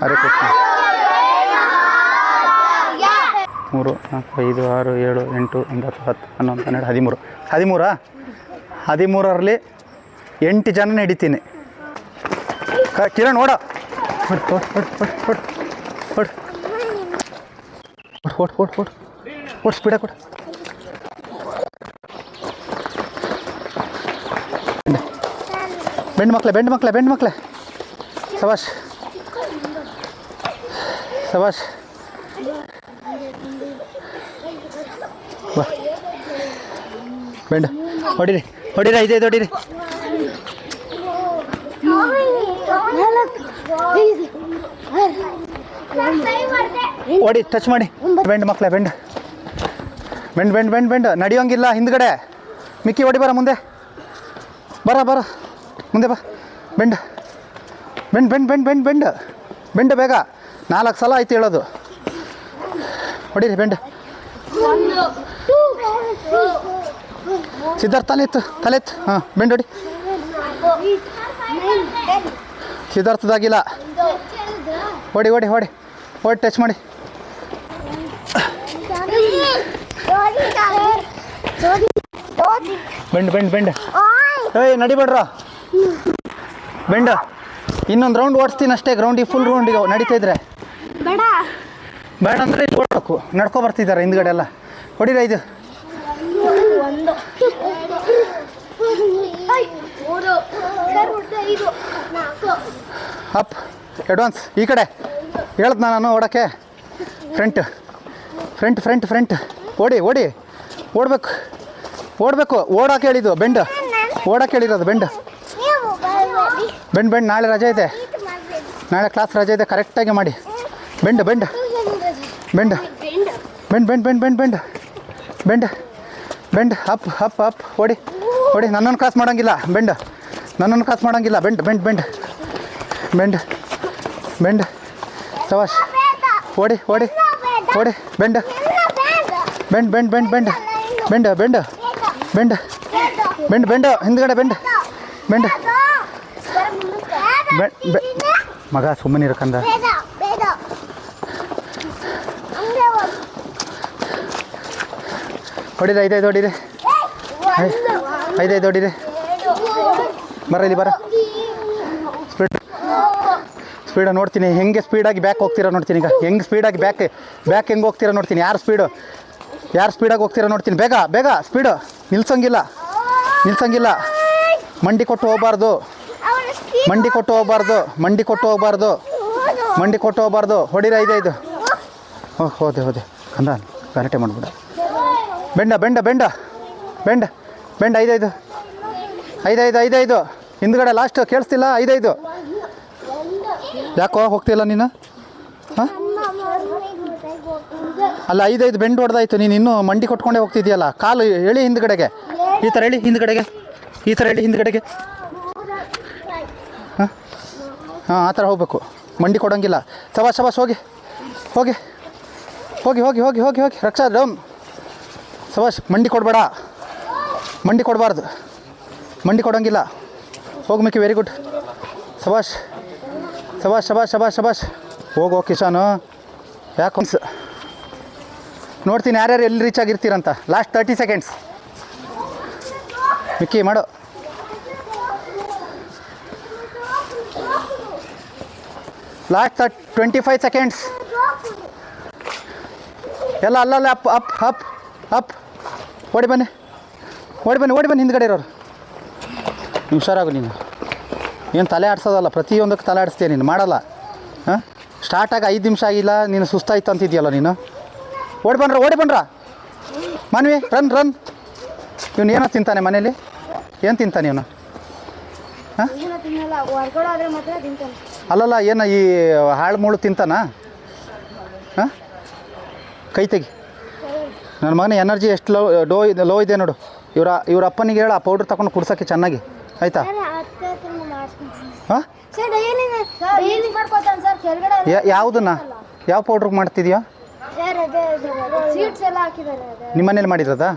ಹರೇ ಕೃಷ್ಣ. 3, 4, 5, 6, 7, 8, 9, 10, 11, 12, 13. 13ರಲ್ಲಿ 8 ಜನ ಹಿಡಿತೀನಿ. ಕಿರಣ್ ಓಡ ಓಡ್ ಸ್ಪೀಡ ಕೊಡ. ಬೆಂಡು ಮಕ್ಕಳೇ ಸಬಾಷ್ ಬಾ ಬೆಂಡು ಹೊಡಿರಿ 5 ಹೊಡಿರಿ. ಓಡಿ ಟಚ್ ಮಾಡಿ. ಬೆಂಡು ಮಕ್ಕಳೇ ಬೆಂಡು ನಡೆಯೋಂಗಿಲ್ಲ ಹಿಂದ್ಗಡೆ. ಮಿಕ್ಕಿ ಓಡಿ ಬರ ಮುಂದೆ ಬರ ಮುಂದೆ ಬಾ. ಬೆಂಡು ಬೇಗ. 4 ಸಲ ಆಯ್ತು ಹೇಳೋದು. ಹೊಡೀರಿ ಬೆಂಡು. ಸಿದ್ಧಾರ್ಥ ತಲೆತ್ತು ಹಾಂ ಬೆಂಡು ಹೊಡಿ. ಸಿದ್ಧಾರ್ಥದಾಗಿಲ್ಲ. ಹೊಡಿ ಟಚ್ ಮಾಡಿ. ಬೆಂಡು ಏಯ್ ನಡಿಬೇಡ್ರ ಬೆಂಡ. ಇನ್ನೊಂದು ರೌಂಡ್ ಓಡಿಸ್ತೀನಿ ಅಷ್ಟೇ. ಗ್ರೌಂಡಿಗೆ ಫುಲ್ ರೌಂಡಿಗೆ ನಡೀತಾ ಇದ್ರೆ ಬೇಡ ಅಂದರೆ ಓಡಬೇಕು. ನಡ್ಕೊ ಬರ್ತಿದ್ದಾರೆ ಹಿಂದ್ಗಡೆ ಎಲ್ಲ. ಹೊಡಿರ 5. Up advance. ಈ ಕಡೆ ಹೇಳ್ದ ನಾನು ಓಡೋಕ್ಕೆ. ಫ್ರಂಟ್ ಓಡಬೇಕು. ಓಡೋಕೆ ಹೇಳಿದ್ದು ಬೆಂಡು. ಓಡೋಕೆ ಹೇಳಿರೋದು ಬೆಂಡು. ನಾಳೆ ರಜೆ ಇದೆ. ನಾಳೆ ಕ್ಲಾಸ್ ರಜೆ ಇದೆ. ಕರೆಕ್ಟಾಗಿ ಮಾಡಿ. ಬೆಂಡು ಅಪ್ ಓಡಿ. ನನ್ನನ್ನು ಕ್ರಾಸ್ ಮಾಡೋಂಗಿಲ್ಲ. ಬೆಂಡು ಸವಾಶ್. ಓಡಿ ಬೆಂಡು ಹಿಂದ್ಗಡೆ ಬೆಂಡು ಮಗ ಸುಮ್ಮನೆ ಇರಕಂದ. ಹೊಡಿರಿ 5 ಹೊಡಿರಿ. 5 ಹೊಡಿರಿ. ಬರ ಇಲ್ಲಿ ಬರ. ಸ್ಪೀಡ ನೋಡ್ತೀನಿ ಹೆಂಗೆ ಸ್ಪೀಡಾಗಿ ಬ್ಯಾಕ್ ಹೋಗ್ತೀರಾ ನೋಡ್ತೀನಿ. ಈಗ ಹೆಂಗೆ ಸ್ಪೀಡಾಗಿ ಬ್ಯಾಕ್ ಹೆಂಗೆ ಹೋಗ್ತೀರಾ ನೋಡ್ತೀನಿ. ಯಾರು ಸ್ಪೀಡಾಗಿ ಹೋಗ್ತೀರಾ ನೋಡ್ತೀನಿ. ಬೇಗ ಸ್ಪೀಡು. ನಿಲ್ಸಂಗಿಲ್ಲ. ಮಂಡಿ ಕೊಟ್ಟು ಹೋಗಬಾರ್ದು. ಹೊಡಿರಿ 5. ಹೋದೆ ಅಂದ ಗಲಾಟೆ ಮಾಡ್ಬಿಡ. ಬೆಂಡ 5. ಹಿಂದ್ಗಡೆ ಲಾಸ್ಟ್ ಕೇಳಿಸ್ತಿಲ್ಲ. 5. ಯಾಕೋ ಹೋಗ್ತಿಲ್ಲ ನೀನು? ಹಾಂ ಅಲ್ಲ 5 ಬೆಂಡ್ ಹೊಡೆದಾಯ್ತು. ನೀನು ಇನ್ನೂ ಮಂಡಿ ಕೊಟ್ಕೊಂಡೇ ಹೋಗ್ತಿದ್ಯಲ್ಲ. ಕಾಲು ಎಳಿ ಹಿಂದ್ಗಡೆಗೆ. ಈ ಥರ ಎಳಿ ಹಿಂದ್ಗಡೆಗೆ. ಹಾಂ ಆ ಥರ ಹೋಗ್ಬೇಕು. ಮಂಡಿ ಕೊಡೋಂಗಿಲ್ಲ. ಸಬಾಸ್ ಹೋಗಿ ರಕ್ಷಾ ಡೌನ್. ಸಬಾಸ್. ಮಂಡಿ ಕೊಡಬಾರ್ದು. ಮಂಡಿ ಕೊಡೋಂಗಿಲ್ಲ. ಹೋಗಿ ಮಿಕ್ಕಿ. Very good. ಸಬಾಸ್. ಹೋಗೋ ಕಿಶಾನು. ಯಾಕೆ ನೋಡ್ತೀನಿ ಯಾರ್ಯಾರು ಎಲ್ಲಿ ರೀಚ್ ಆಗಿರ್ತೀರಂತ. Last 30 seconds. ಮಿಕ್ಕಿ ಮಾಡು. Last 25 seconds. ಎಲ್ಲ ಅಲ್ಲಲ್ಲೇ ಅಪ್ ಓಡಿ ಬನ್ನಿ ಹಿಂದ್ಗಡೆ ಇರೋರು. ಹುಷಾರಾಗು ನೀನು. ಏನು ತಲೆ ಆಡ್ಸೋದಲ್ಲ. ಪ್ರತಿಯೊಂದಕ್ಕೆ ತಲೆ ಆಡಿಸ್ತೀಯ ನೀನು. ಮಾಡಲ್ಲ. ಹಾಂ ಸ್ಟಾರ್ಟಾಗಿ 5 ನಿಮಿಷ ಆಗಿಲ್ಲ. ನೀನು ಸುಸ್ತಾಯ್ತು ಅಂತಿದ್ಯಲ್ಲ ನೀನು. ಓಡಿ ಬನ್ರ ಮಾನ್ವಿ. ರನ್. ಇವನು ಏನೋ ತಿಂತಾನೆ ಮನೇಲಿ. ಏನು ತಿಂತಾನೆ ಇವನು? ಹಾಂ ಅಲ್ಲಲ್ಲ ಏನು ಈ ಹಾಳು ಮುಳು ತಿಂತಾನ? ಹಾಂ ಕೈ ತೆಗಿ. ನನ್ನ ಮಗನ ಎನರ್ಜಿ ಎಷ್ಟು ಲೋ ಇದೆ ನೋಡು. ಇವ್ರ ಅಪ್ಪನಿಗೆ ಹೇಳ ಆ ಪೌಡ್ರ್ ತಗೊಂಡು ಕುಡ್ಸೋಕ್ಕೆ ಚೆನ್ನಾಗಿ. ಆಯಿತಾ? ಹಾಂ ಯಾವುದನ್ನ ಯಾವ ಪೌಡ್ರಿಗೆ ಮಾಡ್ತಿದ್ಯಾ? ನಿಮ್ಮ ಮನೇಲಿ ಮಾಡಿರೋದಾ?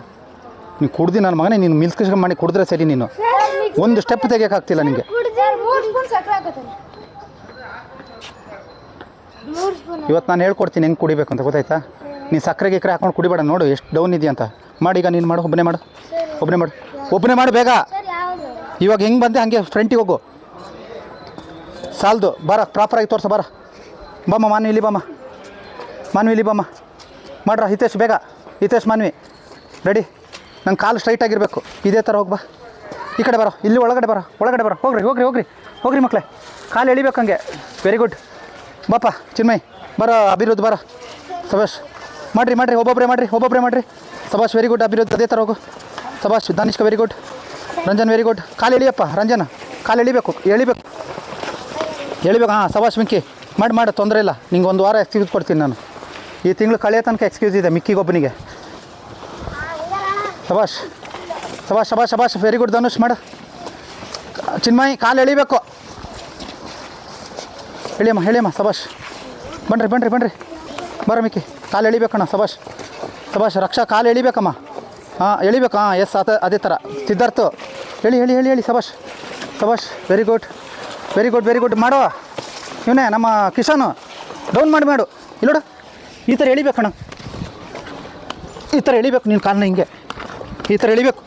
ನೀನು ಕುಡ್ದು ನನ್ನ ಮಗನೇ. ನೀನು ಮಿಲ್ಕ್ ಮಾಡಿ ಕುಡಿದ್ರೆ ಸರಿ. ನೀನು ಒಂದು ಸ್ಟೆಪ್ ತೆಗಿಯೋಕ್ಕಾಗ್ತಿಲ್ಲ ನಿನಗೆ. ಇವತ್ತು ನಾನು ಹೇಳ್ಕೊಡ್ತೀನಿ ಹೆಂಗೆ ಕುಡಿಬೇಕು ಅಂತ ಗೊತ್ತಾಯ್ತಾ. ನೀನು ಸಕ್ಕರೆ ಗಿಕ್ಕರೆ ಹಾಕೊಂಡು ಕುಡಿಬೇಡ. ನೋಡು ಎಷ್ಟು ಡೌನ್ ಇದೆಯಾ ಅಂತ. ಮಾಡಿ ಈಗ ನೀನು ಮಾಡು, ಒಬ್ಬನೇ ಮಾಡು, ಒಬ್ಬನೇ ಮಾಡು ಬೇಗ. ಇವಾಗ ಹೆಂಗೆ ಬಂದೆ ಹಂಗೆ ಫ್ರಂಟಿಗೆ ಹೋಗು. ಸಾಲದು ಬರ, ಪ್ರಾಪರಾಗಿ ತೋರ್ಸ ಬರ. ಬಮ್ಮ ಮಾನ್ವಿ ಇಲ್ಲಿ ಬಮ್ಮ, ಮಾನ್ವಿ ಇಲ್ಲಿ ಬಮ್ಮ. ಮಾಡ್ರ ಹಿತೇಶ್ ಬೇಗ, ಹಿತೇಶ್ ಮಾನ್ವಿ ರೆಡಿ. ನಂಗೆ ಕಾಲು ಸ್ಟ್ರೈಟಾಗಿರಬೇಕು. ಇದೇ ಥರ ಹೋಗಿ ಬಾ. ಈ ಕಡೆ ಬರೋ, ಇಲ್ಲಿ ಒಳಗಡೆ ಬರೋ, ಹೋಗ್ರಿ ಮಕ್ಕಳೇ. ಕಾಲು ಎಳಿಬೇಕು ಹಂಗೆ. Very good. ಬಾಪ ಚಿನ್ಮಯ್ ಬರೋ. ಅಭಿವೃದ್ಧಿ ಬರೋ. ಸಬಾಷ್ ಮಾಡಿರಿ ಒಬ್ಬೊಬ್ಬರೇ ಮಾಡಿರಿ. ಸಬಾಷ್ ವೆರಿ ಗುಡ್. ಅಭಿವೃದ್ಧಿ ಅದೇ ಥರ ಹೋಗು. ಸಬಾಷ್ Danishka very good. Ranjan very good. ಕಾಲು ಎಳಿಯಪ್ಪ ರಂಜನ್, ಕಾಲು ಎಳಿಬೇಕು. ಹಾಂ ಸಬಾಷ್ ಮಿಕ್ಕಿ ಮಾಡು, ತೊಂದರೆ ಇಲ್ಲ. ನಿಂಗೆ ಒಂದು ವಾರ ಎಕ್ಸ್ಕ್ಯೂಸ್ ಕೊಡ್ತೀನಿ ನಾನು. ಈ ತಿಂಗಳು ಕಳೆಯೋ ತನಕ ಎಕ್ಸ್ಕ್ಯೂಸ್ ಇದೆ ಮಿಕ್ಕಿಗೊಬ್ಬನಿಗೆ. ಸಬಾಷ್ ವೆರಿ ಗುಡ್. ಧನುಷ್ ಮಾಡು. ಚಿನ್ಮಯ್ ಕಾಲು ಎಳಿಬೇಕು. ಹೇಳಿಯಮ್ಮ ಸಬಾಷ್. ಬನ್ರಿ ಬರೋ ಮಿಕ್ಕಿ. ಕಾಲು ಎಳಿಬೇಕಣ್ಣ. ಸಬಾಷ್ ರಕ್ಷಾ ಕಾಲು ಎಳಿಬೇಕಮ್ಮ. ಹಾಂ ಎಳಿಬೇಕು. ಹಾಂ ಎಸ್ ಅದೇ ಥರ. ಸಿದ್ಧಾರ್ಥ್ ಹೇಳಿ. ಸಬಾಷ್ ವೆರಿ ಗುಡ್. ಮಾಡೋ. ಇವನೇ ನಮ್ಮ ಕಿಶನ್. ಡೌನ್ ಮಾಡು. ಇಲ್ಲೋಡು, ಈ ಥರ ಎಳಿಬೇಕಣ್ಣ. ಈ ಥರ ಎಳಿಬೇಕು ನೀನು ಕಾಲನ್ನ ಹಿಂಗೆ. ಈ ಥರ ಎಳಿಬೇಕು.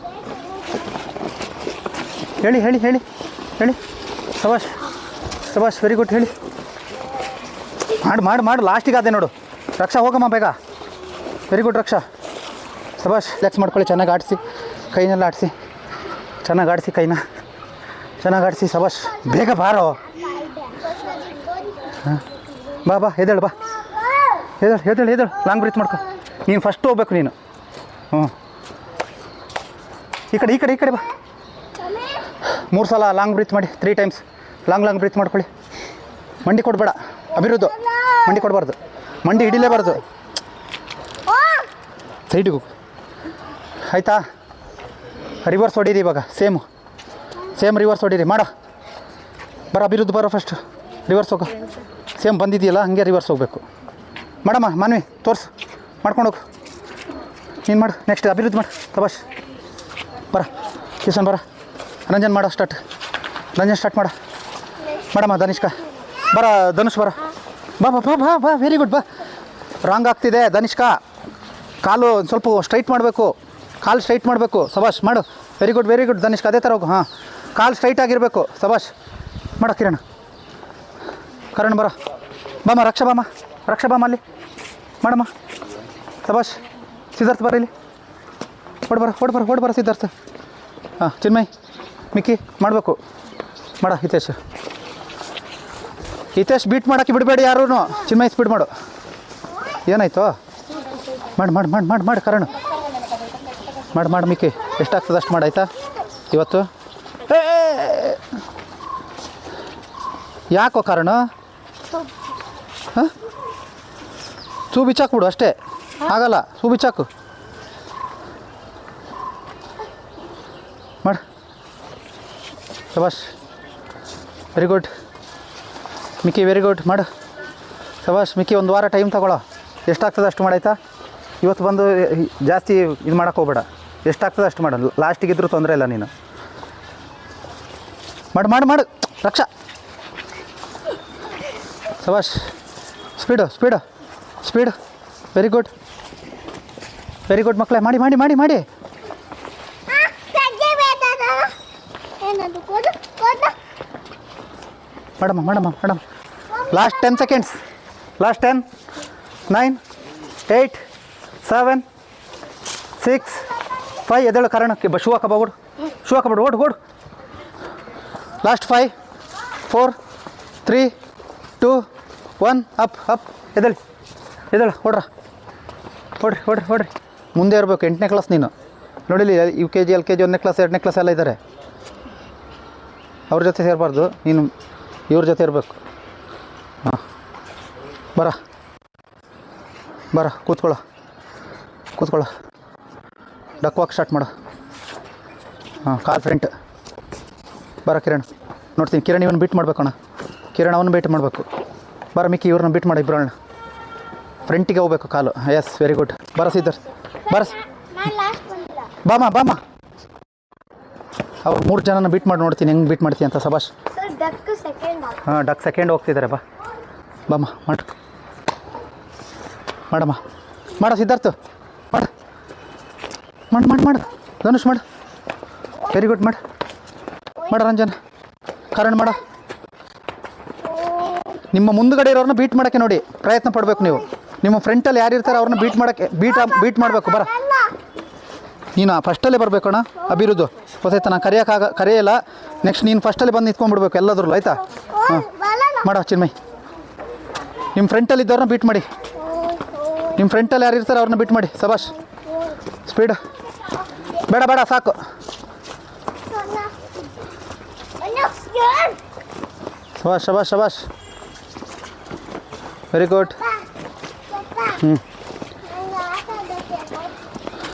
ಹೇಳಿ. ಸಬಾಷ್ ವೆರಿ ಗುಡ್. ಹೇಳಿ ಮಾಡು. ಲಾಸ್ಟಿಗೆ ಅದೇ ನೋಡು. ರಕ್ಷಾ ಹೋಗಮ್ಮ ಬೇಗ. ವೆರಿ ಗುಡ್ ರಕ್ಷಾ. ಸಬಾಷ್ ರಿಲ್ಯಾಕ್ಸ್ ಮಾಡ್ಕೊಳ್ಳಿ. ಚೆನ್ನಾಗಿ ಆಡಿಸಿ ಕೈನೆಲ್ಲ ಆಡಿಸಿ. ಚೆನ್ನಾಗಿ ಆಡಿಸಿ ಕೈನ. ಸಬಾಷ್ ಬೇಗ ಬಾರೋ. ಹಾಂ ಬಾ ಎದ್ದೇಳು. ಲಾಂಗ್ ಬ್ರೀತ್ ಮಾಡ್ಕೊ. ನೀನು ಫಸ್ಟ್ ಹೋಗ್ಬೇಕು ನೀನು. ಹ್ಞೂ ಈ ಕಡೆ ಬಾ. 3 ಸಲ ಲಾಂಗ್ ಬ್ರೀತ್ ಮಾಡಿ. 3 ಟೈಮ್ಸ್ ಲಾಂಗ್ ಬ್ರೀತ್ ಮಾಡ್ಕೊಳ್ಳಿ. ಮಂಡಿ ಕೊಡಬೇಡ ಅಭಿವೃದ್ಧಿ. ಮಂಡಿ ಕೊಡಬಾರ್ದು. ಮಂಡಿ ಹಿಡಿಲೇಬಾರ್ದು. ಸೈಡಿಗೆ ಹೋಗು ಆಯಿತಾ. ರಿವರ್ಸ್ ಹೊಡೀರಿ ಇವಾಗ. ಸೇಮ್ ರಿವರ್ಸ್ ಹೊಡೀರಿ. ಮಾಡೋ ಬರ. ಅಭಿವೃದ್ಧಿ ಬರೋ ಫಸ್ಟ್. ರಿವರ್ಸ್ ಹೋಗು. ಸೇಮ್ ಬಂದಿದೆಯಲ್ಲ ಹಂಗೆ ರಿವರ್ಸ್ ಹೋಗಬೇಕು. ಮಾಡಮ್ಮ ಮಾನ್ವಿ ತೋರ್ಸು. ಮಾಡ್ಕೊಂಡು ಹೋಗು. ನೀನು ಮಾಡು. ನೆಕ್ಸ್ಟ್ ಅಭಿವೃದ್ಧಿ ಮಾಡು. ಸಬಾಷ್ ಬರ. ಕಿಶನ್ ಬರ. ರಂಜನ್ ಮಾಡೋ. ಸ್ಟಾರ್ಟ್ ಮಾಡಮ್ಮ. ಧನಿಷ್ಕ ಬರ. ಧನುಷ್ ಬರ. ಬಾ. Very good. ಬಾ. ರಾಂಗ್ ಆಗ್ತಿದೆ ಧನಿಷ್ಕ. ಕಾಲು ಸ್ವಲ್ಪ ಸ್ಟ್ರೈಟ್ ಮಾಡಬೇಕು. ಸಬಾಷ್ ಮಾಡು. Very good Dhanishka. ಅದೇ ಥರ ಹೋಗು. ಹಾಂ ಕಾಲು ಸ್ಟ್ರೈಟ್ ಆಗಿರಬೇಕು. ಸಬಾಷ್ ಮಾಡೋ. ಕರಣ್ ಬರೋ. ಬಾಮ ರಕ್ಷಾ ಬಾಮ ಅಲ್ಲಿ ಮಾಡಮ್ಮ. ಸಬಾಷ್ ಸಿದ್ಧಾರ್ಥ ಬರ ಇಲ್ಲಿ. ಹೊಡ್ ಬರ ಸಿದ್ಧಾರ್ಥ. ಹಾಂ ಚಿನ್ಮಯ್ ಮಿಕ್ಕಿ ಮಾಡಬೇಕು. ಮಾಡ. ಹಿತೇಶ್ ಬೀಟ್ ಮಾಡೋಕ್ಕೆ ಬಿಡಬೇಡಿ ಯಾರೂ. ಚಿನ್ಮಯ್ ಸ್ಪೀಡ್ ಮಾಡು. ಏನಾಯ್ತು? ಮಾಡಿ ಕರಣ್ ಮಾಡು ಮಿಕ್ಕಿ. ಎಷ್ಟಾಗ್ತದೆ ಅಷ್ಟು ಮಾಡಾಯ್ತಾ ಇವತ್ತು. ಯಾಕೋ ಕಾರಣ? ಹಾಂ ಸೂ ಬಿಚ್ಚಾಕ್ಬಿಡು ಅಷ್ಟೇ. ಆಗಲ್ಲ. ಸೂ ಬಿಚ್ಚಾಕು. ಮಾಡು. ಸಬಾಷ್ ವೆರಿ ಗುಡ್ ಮಿಕ್ಕಿ. ವೆರಿ ಗುಡ್ ಮಾಡು. ಸಬಾಷ್ ಮಿಕ್ಕಿ. ಒಂದು ವಾರ ಟೈಮ್ ತಗೊಳ್ಳೋ. ಎಷ್ಟಾಗ್ತದೆ ಅಷ್ಟು ಮಾಡಾಯ್ತಾ. ಇವತ್ತು ಬಂದು ಜಾಸ್ತಿ ಇದು ಮಾಡೋಕ್ಕೆ ಹೋಗ್ಬೇಡ. ಎಷ್ಟಾಗ್ತದೆ ಅಷ್ಟು ಮಾಡು. ಲಾಸ್ಟಿಗಿದ್ರೂ ತೊಂದರೆ ಇಲ್ಲ. ನೀನು ಮಾಡು. ರಕ್ಷಾ ಸಬಾಷ್. ಸ್ಪೀಡು. ವೆರಿ ಗುಡ್ ಮಕ್ಕಳೇ. ಮಾಡಿ. ಮಾಡಮ್ಮ. Last 10 seconds. ಲಾಸ್ಟ್ 10, 9, 8, 7, 6, 5. ಎದ್ದೇಳು ಕಾರಣಕ್ಕೆ. ಶೂ ಹಾಕಬೇಡ. ಓಡು. ಲಾಸ್ಟ್ 5, 4, 3, 2, 1. ಅಪ್. ಎದ್ದೇಳು. ಓಡ್ರಿ. ಮುಂದೆ ಇರಬೇಕು. 8ನೇ ಕ್ಲಾಸ್ ನೀನು. ನೋಡಿಲಿ UKG LKG 1ನೇ ಕ್ಲಾಸ್ 2ನೇ ಕ್ಲಾಸ್ ಎಲ್ಲ ಇದ್ದಾರೆ. ಅವ್ರ ಜೊತೆ ಸೇರಬಾರ್ದು. ನೀನು ಇವ್ರ ಜೊತೆ ಇರಬೇಕು. ಹಾಂ ಬರ. ಕೂತ್ಕೊಳ್ಳೋ. ಡಕ್ ವಾಕ್ ಸ್ಟಾರ್ಟ್ ಮಾಡು. ಹಾಂ ಕಾಲ್ ಫ್ರಂಟ್ ಬರ. ಕಿರಣ್ ನೋಡ್ತೀನಿ. ಕಿರಣ್ ಇವನು ಬೀಟ್ ಮಾಡ್ಬೇಕಣ್ಣ. ಕಿರಣ್ ಅವನು ಬೀಟ್ ಮಾಡಬೇಕು. ಬರ ಮಿಕ್ಕಿ. ಇವ್ರನ್ನ ಬೀಟ್ ಮಾಡಿ. ಇಬ್ಬರಣ್ಣ ಫ್ರಂಟಿಗೆ ಹೋಗ್ಬೇಕು ಕಾಲು. S very good. ಬರ ಸಿದ್ಧಾರ್ಥ ಬರ. ಬಾಮ ಅವ್ರು 3 ಜನನ ಬೀಟ್ ಮಾಡಿ ನೋಡ್ತೀನಿ ಹೆಂಗೆ ಬೀಟ್ ಮಾಡ್ತೀನಿ ಅಂತ. ಸಬಾಷ್. ಹಾಂ ಡಕ್ ಸೆಕೆಂಡ್ ಹೋಗ್ತಿದ್ದಾರೆ. ಬಾಮ ಮಾಡು. ಮಾಡಮ್ಮ ಮಾಡ ಸಿದ್ಧಾರ್ಥ ಮಾಡು ಮಾಡು ಮಾಡು ಮಾಡು ಧನುಷ್ ಮಾಡು ವೆರಿ ಗುಡ್ ಮಾಡು ಮಾಡ ರಂಜನ್ ಕರಣ್ ಮಾಡ ನಿಮ್ಮ ಮುಂದುಗಡೆ ಇರೋರನ್ನ ಬೀಟ್ ಮಾಡೋಕ್ಕೆ ನೋಡಿ ಪ್ರಯತ್ನ ಪಡಬೇಕು ನೀವು ನಿಮ್ಮ ಫ್ರಂಟಲ್ಲಿ ಯಾರು ಇರ್ತಾರೆ ಅವ್ರನ್ನ ಬೀಟ್ ಮಾಡೋಕ್ಕೆ ಬೀಟ್ ಮಾಡಬೇಕು ಬರ ನೀನು ಫಸ್ಟಲ್ಲೇ ಬರಬೇಕಣ್ಣ ಅಭಿರುದ್ದು ಗೊತ್ತಾಯ್ತಾ ನಾನು ಕರೆಯಲ್ಲ ನೆಕ್ಸ್ಟ್ ನೀನು ಫಸ್ಟಲ್ಲಿ ಬಂದು ನಿಂತ್ಕೊಂಡ್ಬಿಡ್ಬೇಕು ಎಲ್ಲದ್ರಲ್ಲೂ ಆಯಿತಾ ಹಾಂ ಮಾಡೋ ಚಿನ್ಮಯ್ ನಿಮ್ಮ ಫ್ರಂಟಲ್ಲಿ ಇದ್ದವ್ರನ್ನ ಬೀಟ್ ಮಾಡಿ ನಿಮ್ಮ ಫ್ರಂಟಲ್ಲಿ ಯಾರು ಇರ್ತಾರೆ ಅವ್ರನ್ನ ಬೀಟ್ ಮಾಡಿ ಸಬಾಷ್ ಸ್ಪೀಡ್ ಬೇಡ ಬೇಡ ಸಾಕು ಶಬಾಷ್ ಶಬಾಷ್ ಶಬಾಷ್ ವೆರಿ ಗುಡ್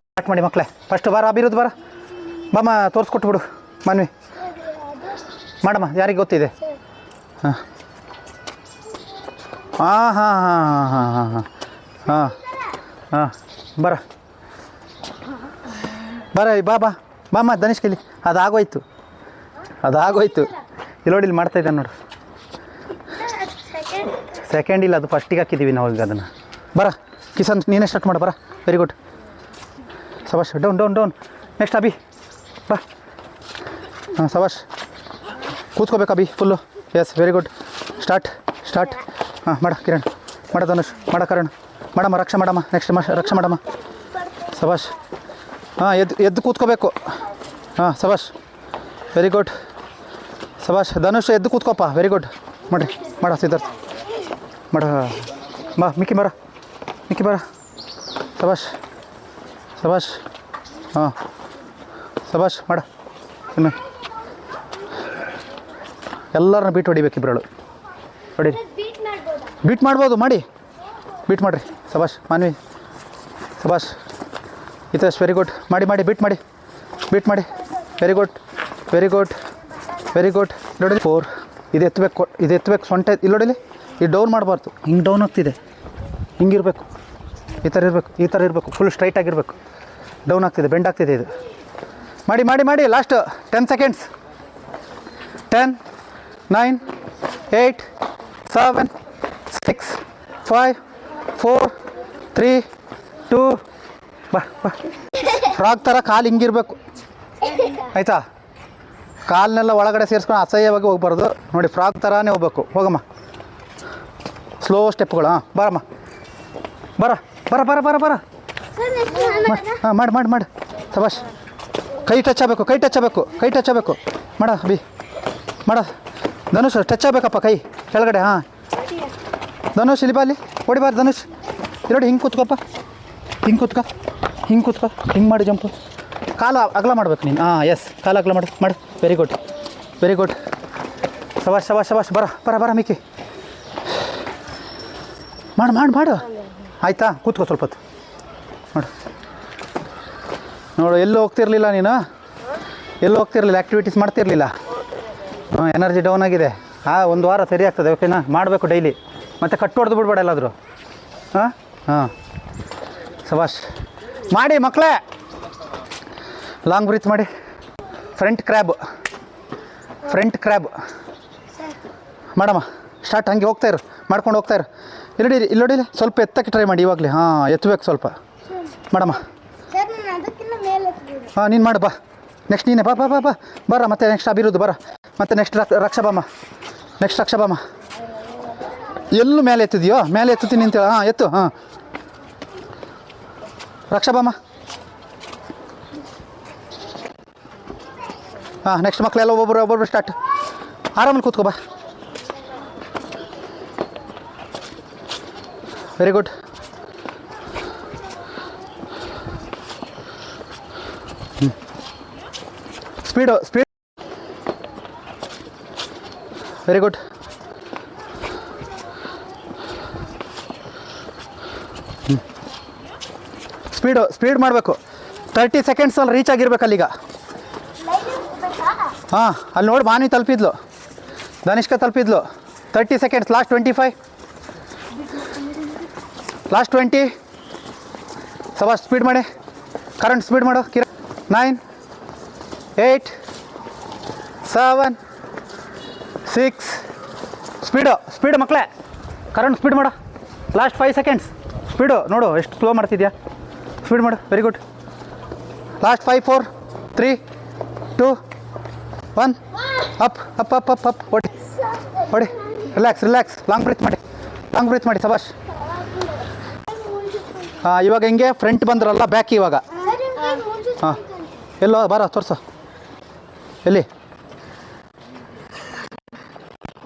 ಸ್ಟಾರ್ಟ್ ಮಾಡಿ ಮಕ್ಕಳೇ ಫಸ್ಟ್ ಬಾರ ಅಭಿರುದ್ಧ ಬಾರ ಬಾಮ್ಮ ತೋರಿಸ್ಕೊಟ್ಬಿಡು ಮನ್ವಿ ಮಾಡಮ್ಮ ಯಾರಿಗೆ ಗೊತ್ತಿದೆ ಹಾಂ ಹಾಂ ಹಾಂ ಹಾಂ ಹಾಂ ಹಾಂ ಹಾಂ ಹಾಂ ಬರ ಬರ ಬಾ ಬಾ ಬಾಮ್ಮ ಧನುಷ್ ಕೈಲಿ ಅದಾಗೋಯ್ತು ಇಲ್ಲಿ ನೋಡಿ ಇಲ್ಲಿ ಮಾಡ್ತಾಯಿದ್ದಾನೆ ನೋಡು ಸೆಕೆಂಡ್ ಇಲ್ಲ ಅದು ಫಸ್ಟಿಗೆ ಹಾಕಿದ್ದೀವಿ ನಾವು ಈಗ ಅದನ್ನು ಬರ ಕಿಸನ್ ನೀನೇ ಸ್ಟಾರ್ಟ್ ಮಾಡು ಬರ ವೆರಿ ಗುಡ್ ಸಬಾಷ್ down down down next Abhi ಬಾ ಹಾಂ ಸಬಾಷ್ ಕೂತ್ಕೋಬೇಕು Abhi full yes very good start ಹಾಂ ಮಾಡ ಕಿರಣ್ ಮಾಡ ಧನುಷ್ ಮಾಡ ಕರಣ್ ಮಾಡಮ್ಮ ರಕ್ಷಾ ಮಾಡಮ್ಮ ನೆಕ್ಸ್ಟ್ ರಕ್ಷಾ ಮಾಡಮ್ಮ ಸಬಾಷ್ ಹಾಂ ಎದ್ದು ಕೂತ್ಕೋಬೇಕು ಹಾಂ ಸಬಾಷ್ ವೆರಿ ಗುಡ್ ಸಬಾಷ್ ಧನುಷ್ ಎದ್ದು ಕೂತ್ಕೋಪ್ಪ ವೆರಿ ಗುಡ್ ಮಾಡಿರಿ ಮಾಡ ಸಿದ್ಧಾರ್ಥ ಮಾಡ ಬಾ ಮಿಕ್ಕಿ ಬರ ಸಬಾಷ್ ಹಾಂ ಸಬಾಷ್ ಮಾಡ ಇನ್ನು ಎಲ್ಲರನ್ನ ಬೀಟ್ ಹೊಡಿಬೇಕು ಇಬ್ಬರಳು ಹೊಡೀರಿ ಬೀಟ್ ಮಾಡ್ಬೋದು ಬೀಟ್ ಮಾಡಿರಿ ಸಬಾಷ್ ಮಾನ್ವಿ ಸಬಾಷ್ ಹಿತೇಶ್ ವೆರಿ ಗುಡ್ ಮಾಡಿ ಬೀಟ್ ಮಾಡಿ ವೆರಿ ಗುಡ್ ನೋಡಿ 4 ಇದು ಎತ್ತಬೇಕು ಸೊಂಟ ಇಲ್ಲಿ ನೋಡಿಲಿ ಇದು ಡೌನ್ ಮಾಡಬಾರ್ದು ಹಿಂಗೆ ಡೌನ್ ಆಗ್ತಿದೆ ಹಿಂಗಿರಬೇಕು ಈ ಥರ ಇರಬೇಕು ಫುಲ್ ಸ್ಟ್ರೈಟ್ ಆಗಿರಬೇಕು ಡೌನ್ ಆಗ್ತಿದೆ ಬೆಂಡ್ ಆಗ್ತಿದೆ ಇದು ಮಾಡಿ ಲಾಸ್ಟ್ 10 ಸೆಕೆಂಡ್ಸ್ 10 9 8 7 6 5 4 3 2 ಬಾ ಫ್ರಾಗ್ ಥರ ಕಾಲು ಹಿಂಗಿರಬೇಕು ಆಯಿತಾ ಕಾಲನ್ನೆಲ್ಲ ಒಳಗಡೆ ಸೇರಿಸ್ಕೊಂಡು ಅಸಹ್ಯವಾಗಿ ಹೋಗ್ಬಾರ್ದು ನೋಡಿ ಫ್ರಾಗ್ ಥರನೇ ಹೋಗ್ಬೇಕು ಹೋಗಮ್ಮ ಸ್ಲೋ ಸ್ಟೆಪ್ಗಳು ಹಾಂ ಬರಮ್ಮ ಬರ ಹಾಂ ಮಾಡಿ ಸಬಾಷ್ ಕೈ ಟಚ್ ಆಗಬೇಕು ಮಾಡ ಅಭಿ ಮಾಡ ಧನುಷ್ ಟಚ್ ಆಗಬೇಕಪ್ಪ ಕೈ ಕೆಳಗಡೆ ಹಾಂ ಧನುಷ್ ಇಲ್ಲಿ ಬಾ ಅಲ್ಲಿ ಹೊಡಿಬಾರ್ದು ಧನುಷ್ ನೋಡಿ ಹಿಂಗೆ ಕೂತ್ಕೋಪ್ಪ ಹಿಂಗೆ ಮಾಡಿ ಜಂಪು ಕಾಲು ಅಗಲ ಮಾಡ್ಬೇಕು ನೀನು ಹಾಂ ಎಸ್ ಕಾಲು ಅಗಲ ಮಾಡು ವೆರಿ ಗುಡ್ ಸಬಾಷ್ ಬರ ಮಿಕ್ಕಿ ಮಾಡು ಆಯಿತಾ ಕೂತ್ಕೋ ಸ್ವಲ್ಪ ಹೊತ್ತು ಮಾಡು ನೋಡು ಎಲ್ಲೂ ಹೋಗ್ತಿರ್ಲಿಲ್ಲ ನೀನು ಆ್ಯಕ್ಟಿವಿಟೀಸ್ ಮಾಡ್ತಿರ್ಲಿಲ್ಲ ಹಾಂ ಎನರ್ಜಿ ಡೌನ್ ಆಗಿದೆ ಒಂದು ವಾರ ಸರಿ ಆಗ್ತದೆ ಓಕೆನಾ ಮಾಡಬೇಕು ಡೈಲಿ ಮತ್ತು ಕಟ್ಟು ಹೊಡೆದು ಬಿಡ್ಬೇಡ ಎಲ್ಲಾದರೂ ಹಾಂ ಸಬಾಷ್ ಮಾಡಿ ಮಕ್ಕಳೇ ಲಾಂಗ್ ಬ್ರೀತ್ ಮಾಡಿ ಫ್ರಂಟ್ ಕ್ರ್ಯಾಬ್ ಮಾಡಮ್ಮ ಸ್ಟಾರ್ಟ್ ಹಂಗೆ ಮಾಡ್ಕೊಂಡು ಹೋಗ್ತಾ ಇರು ಇಲ್ಲಿ ನೋಡಿ ಸ್ವಲ್ಪ ಎತ್ತಕ್ಕೆ ಟ್ರೈ ಮಾಡಿ ಇವಾಗಲೇ ಹಾಂ ಎತ್ತಬೇಕು ಸ್ವಲ್ಪ ಮಾಡಮ್ಮ ಹಾಂ ನೀನು ಮಾಡು ಬಾ ನೆಕ್ಸ್ಟ್ ನೀನೇ ಬರ ಮತ್ತೆ ನೆಕ್ಸ್ಟ್ ಅಭಿರುದ್ಧ ಬರ ಮತ್ತೆ ನೆಕ್ಸ್ಟ್ ರಕ್ಷಾಬಾಮ ಎಲ್ಲೂ ಮೇಲೆ ಎತ್ತಿದೆಯೋ ಮೇಲೆ ಎತ್ತುತ್ತೀನಿ ಅಂತೇಳಿ ಹಾಂ ಎತ್ತು ಹಾಂ ರಕ್ಷಾಬಾಮ ಹಾಂ ನೆಕ್ಸ್ಟ್ ಮಕ್ಕಳೆಲ್ಲ ಒಬ್ಬೊಬ್ರು ಸ್ಟಾರ್ಟ್ ಆರಾಮಲ್ಲಿ ಕೂತ್ಕೋ ಬಾ very good speed very good speed ಮಾಡಬೇಕು 30 ಸೆಕೆಂಡ್ಸಲ್ಲಿ ರೀಚ್ ಆಗಿರ್ಬೇಕು ಅಲ್ಲಿಗ ಹಾಂ ಅಲ್ಲಿ ನೋಡಿ ಮಾನಿ ತಲುಪಿದ್ಲು ಧನಿಷ್ಕ ತಲುಪಿದ್ಲು 30 ಸೆಕೆಂಡ್ಸ್ ಲಾಸ್ಟ್ 25 ಲಾಸ್ಟ್ 20 ಸಬಾಷ್ ಸ್ಪೀಡ್ ಮಾಡಿ ಕರೆಂಟ್ ಸ್ಪೀಡ್ ಮಾಡು 9 8 7 6 ಸ್ಪೀಡು ಮಕ್ಕಳೇ ಕರೆಂಟ್ ಸ್ಪೀಡ್ ಮಾಡು ಲಾಸ್ಟ್ 5 ಸೆಕೆಂಡ್ಸ್ ಸ್ಪೀಡು ನೋಡು ಎಷ್ಟು ಸ್ಲೋ ಮಾಡ್ತಿದ್ಯಾ. ಸ್ಪೀಡ್ ಮಾಡು. Very good. Last 5 4 3 2 1 up up up up up. ಹೊಡಿ ಹೊಡಿ. Relax relax. ಲಾಂಗ್ ಬ್ರೀತ್ ಮಾಡಿ ಸಬಾಷ್. ಹಾಂ ಇವಾಗ ಹಿಂಗೆ ಫ್ರಂಟ್ ಬಂದ್ರಲ್ಲ ಬ್ಯಾಕ್ ಇವಾಗ. ಹಾಂ ಎಲ್ಲೋ ಬಾರ ತೋರ್ಸು. ಎಲ್ಲಿ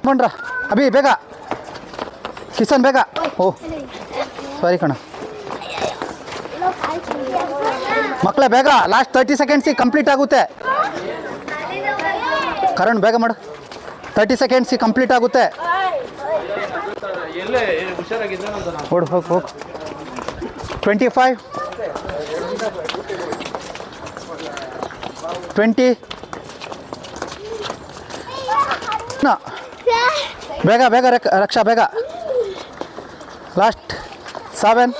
ಬಂಡ್ರ ಅಭಿ ಬೇಗ. ಕಿಸನ್ ಬೇಗ. ಓ ಸಾರಿ ಕಣ ಮಕ್ಕಳೇ ಬೇಗ. ಲಾಸ್ಟ್ 30 ಸೆಕೆಂಡ್ಸಿಗೆ ಕಂಪ್ಲೀಟ್ ಆಗುತ್ತೆ. ಕರಣ್ ಬೇಗ ಮಾಡು. 30 ಸೆಕೆಂಡ್ಸಿಗೆ ಕಂಪ್ಲೀಟ್ ಆಗುತ್ತೆ. ಹೋಗಿ ಹೋಗಿ ಹೋಗಿ. 25 20 ಬೇಗ ಬೇಗ ರಕ್ಷಾ ಬೇಗ. ಲಾಸ್ಟ್ 7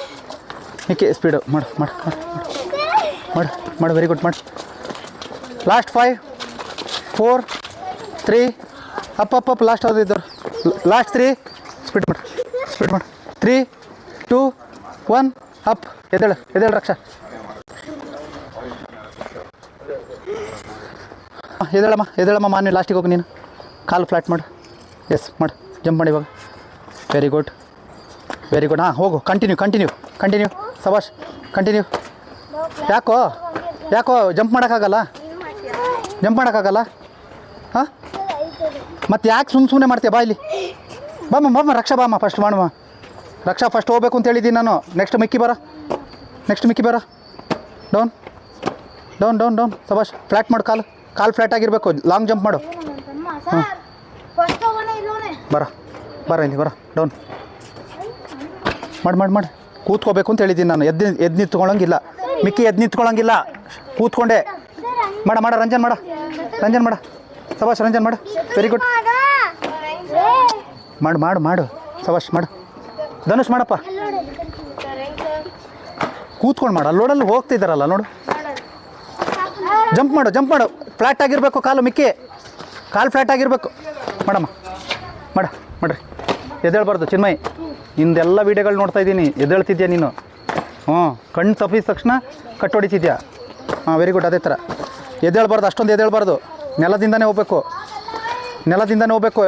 ಏಕೆ ಸ್ಪೀಡು ಮಾಡು ಮಾಡು ಮಾಡು ಮಾಡು ಮಾಡು. ವೆರಿ ಗುಡ್ ಮಾಡು. Last 5 4 3 up up up. Last ಯಾವ್ದು ಇದ್ದವ್ರು. ಲಾಸ್ಟ್ 3 ಸ್ಪೀಡ್ ಮಾಡು 3 2 1 ಅಪ್. ಎದ್ದೇಳು ರಕ್ಷಾ. ಎದ್ದೇಳಮ್ಮ ಮಾನ್ಯ. ಲಾಸ್ಟಿಗೆ ಹೋಗು ನೀನು. ಕಾಲು ಫ್ಲಾಟ್ ಮಾಡು. ಎಸ್ ಮಾಡು. ಜಂಪ್ ಮಾಡಿ ಇವಾಗ. Very good. ಹಾಂ ಹೋಗು. ಕಂಟಿನ್ಯೂ ಸಬಾಷ್. ಕಂಟಿನ್ಯೂ. ಯಾಕೋ ಜಂಪ್ ಮಾಡೋಕ್ಕಾಗಲ್ಲ ಹಾಂ ಮತ್ತೆ ಯಾಕೆ ಸುಮ್ಮನೆ ಮಾಡ್ತೀಯ. ಬಾ ಇಲ್ಲಿ ಬಾಮ್ಮ ರಕ್ಷಾ ಬಾಮ್ಮ ಫಸ್ಟ್ ಮಾಡಮ್ಮ. ರಕ್ಷಾ ಫಸ್ಟ್ ಹೋಗ್ಬೇಕು ಅಂತ ಹೇಳಿದ್ದೀನಿ ನಾನು. ನೆಕ್ಸ್ಟ್ ಮಿಕ್ಕಿ ಬರ. ಡೌನ್ ಸಬಾಷ್. ಫ್ಲ್ಯಾಟ್ ಮಾಡು. ಕಾಲು ಫ್ಲ್ಯಾಟ್ ಆಗಿರಬೇಕು. ಲಾಂಗ್ ಜಂಪ್ ಮಾಡು. ಹಾಂ ಬರ ಇಲ್ಲಿ ಬರ. ಡೌನ್ ಮಾಡಿ. ಕೂತ್ಕೋಬೇಕು ಅಂತ ಹೇಳಿದ್ದೀನಿ ನಾನು. ಎದ್ದು ನಿಂತ್ಕೊಳ್ಳೋಂಗಿಲ್ಲ. ಮಿಕ್ಕಿ ಎದ್ದು ನಿಂತ್ಕೊಳ್ಳೋಂಗಿಲ್ಲ. ಕೂತ್ಕೊಂಡೆ. ಮಾಡ ರಂಜನ್ ಮಾಡ ಸಬಾಷ್. ರಂಜನ್ ಮಾಡು. Very good. ಮಾಡು ಸಬಾಷ್ ಮಾಡು. ಧನುಷ್ ಮಾಡಪ್ಪ. ಕೂತ್ಕೊಂಡು ಮಾಡು. ಅಲ್ಲೋಡಲ್ಲಿ ಹೋಗ್ತಿದ್ದಾರಲ್ಲ ನೋಡು. ಜಂಪ್ ಮಾಡು. ಫ್ಲ್ಯಾಟ್ ಆಗಿರಬೇಕು ಕಾಲು. ಮಿಕ್ಕಿ ಕಾಲು ಫ್ಲ್ಯಾಟ್ ಆಗಿರಬೇಕು. ಮಾಡಮ್ಮ ಮಾಡ್ರಿ. ಎದ್ದೇಳಬಾರ್ದು ಚಿನ್ಮಯ್. ನಿಂದೆಲ್ಲ ವೀಡಿಯೋಗಳು ನೋಡ್ತಾ ಇದ್ದೀನಿ. ಎದ್ದೇಳ್ತಿದ್ಯಾ ನೀನು. ಕಣ್ಣು ತಪ್ಪಿದ ತಕ್ಷಣ ಕಟ್ ಹೊಡಿತಿದ್ಯಾ. Very good. ಅದೇ ಥರ ಎದ್ದೇಳಬಾರ್ದು. ಅಷ್ಟೊಂದು ಎದ್ದೇಳಬಾರ್ದು. ನೆಲದಿಂದನೇ ಹೋಗ್ಬೇಕು.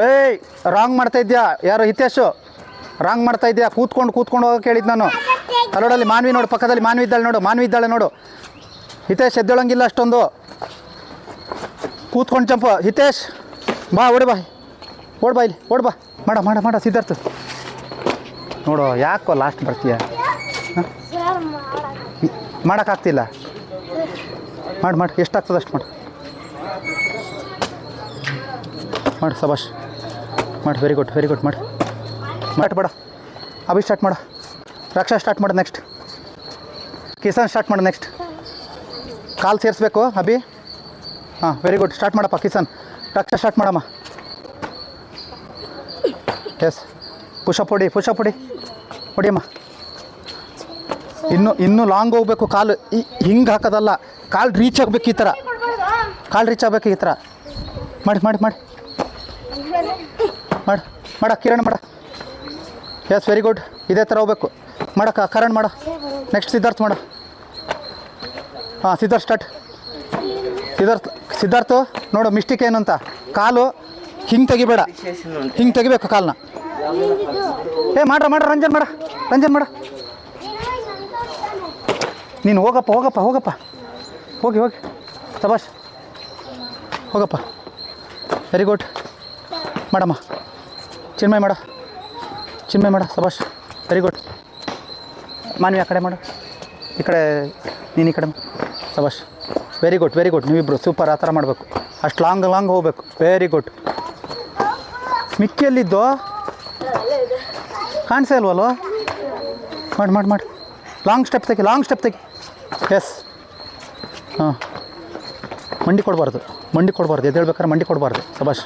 ಏಯ್ ರಾಂಗ್ ಮಾಡ್ತಾ ಇದ್ಯಾ. ಯಾರು ಹಿತೇಶು ರಾಂಗ್ ಮಾಡ್ತಾ ಇದ್ಯಾ. ಕೂತ್ಕೊಂಡು ಹೋಗೋಕೆ ಹೇಳಿದ್ದು ನಾನು. ಅಲ್ಲೋಡಲ್ಲಿ ಮಾನ್ವಿ ನೋಡು. ಪಕ್ಕದಲ್ಲಿ ಮಾನ್ವಿ ಇದ್ದಾಳೆ ನೋಡು. ಹಿತೇಶ್ ಎದ್ದೇಳಂಗಿಲ್ಲ ಅಷ್ಟೊಂದು. ಕೂತ್ಕೊಂಡು ಜಂಪ್. ಹಿತೇಶ್ ಬಾ. ಓಡಿ ಇಲ್ಲಿ ಮಾಡ. ಸಿದ್ಧಾರ್ಥ ನೋಡು. ಯಾಕೋ ಲಾಸ್ಟ್ ಬರ್ತೀಯ. ಮಾಡೋಕ್ಕಾಗ್ತಿಲ್ಲ. ಮಾಡು. ಎಷ್ಟಾಗ್ತದೆ ಅಷ್ಟು ಮಾಡು ಸಬಾಷ್. ವೆರಿ ಗುಡ್ ಮಾಡು. ಬೇಡ ಅಭಿ ಸ್ಟಾರ್ಟ್ ಮಾಡು. ರಕ್ಷಾ ಸ್ಟಾರ್ಟ್ ಮಾಡು. ನೆಕ್ಸ್ಟ್ ಕಿಸನ್ ಸ್ಟಾರ್ಟ್ ಮಾಡು. ನೆಕ್ಸ್ಟ್ ಕಾಲು ಸೇರಿಸ್ಬೇಕು ಅಭಿ. Very good. ಸ್ಟಾರ್ಟ್ ಮಾಡಪ್ಪ ಕಿಸನ್. ರಕ್ಷಾ ಸ್ಟಾರ್ಟ್ ಮಾಡಮ್ಮ. ಎಸ್ ಪುಷಪ್ ಹೊಡಿಯಮ್ಮ. ಇನ್ನೂ ಲಾಂಗ್ ಹೋಗ್ಬೇಕು. ಕಾಲು ಹಿಂಗೆ ಹಾಕೋದಲ್ಲ. ಕಾಲು ರೀಚ್ ಆಗಬೇಕು. ಈ ಥರ ಮಾಡ ಕಿರಣ್ ಮಾಡ. S very good. ಇದೇ ಥರ ಹೋಗ್ಬೇಕು. ಕರಣ್ ಮಾಡ. ನೆಕ್ಸ್ಟ್ ಸಿದ್ಧಾರ್ಥ ಮಾಡ. ಸಿದ್ಧಾರ್ಥ ಸ್ಟಾರ್ಟ್. ಸಿದ್ಧಾರ್ಥ ನೋಡು ಮಿಸ್ಟೇಕ್ ಏನು ಅಂತ. ಕಾಲು ಹಿಂಗೆ ತೆಗಿಬೇಡ. ಹಿಂಗೆ ತೆಗಿಬೇಕು ಕಾಲನ್ನ. ಮಾಡ್ರ ರಂಜನ್ ಮಾಡ. ನೀನು ಹೋಗಪ್ಪ. ಹೋಗಿ ಸಬಾಷ್. ಹೋಗಪ್ಪ. Very good. ಮಾಡಮ್ಮ. ಚಿನ್ಮಯ್ ಮಾಡ ಸಬಾಷ್. Very good. ಮಾನ್ವಿ ಆ ಕಡೆ ಮಾಡು. ಈ ಕಡೆ ನೀನು ಈ ಕಡೆ ಸಬಾಷ್. Very good. ನೀವಿಬ್ರು ಸೂಪರ್. ಆ ಥರ ಮಾಡಬೇಕು. ಅಷ್ಟು ಲಾಂಗ್ ಹೋಗ್ಬೇಕು. Very good. ಮಿಕ್ಕಿಯಲ್ಲಿದ್ದು ಕಾಣಿಸೇ ಇಲ್ವಲ್ವ. ಮಾಡಿ. ಲಾಂಗ್ ಸ್ಟೆಪ್ ತೆಗಿ. ಎಸ್. ಮಂಡಿ ಕೊಡಬಾರ್ದು. ಎದ್ದೇಳ್ಬೇಕಾದ್ರೆ ಮಂಡಿ ಕೊಡಬಾರ್ದು. ಸಬಾಷ್.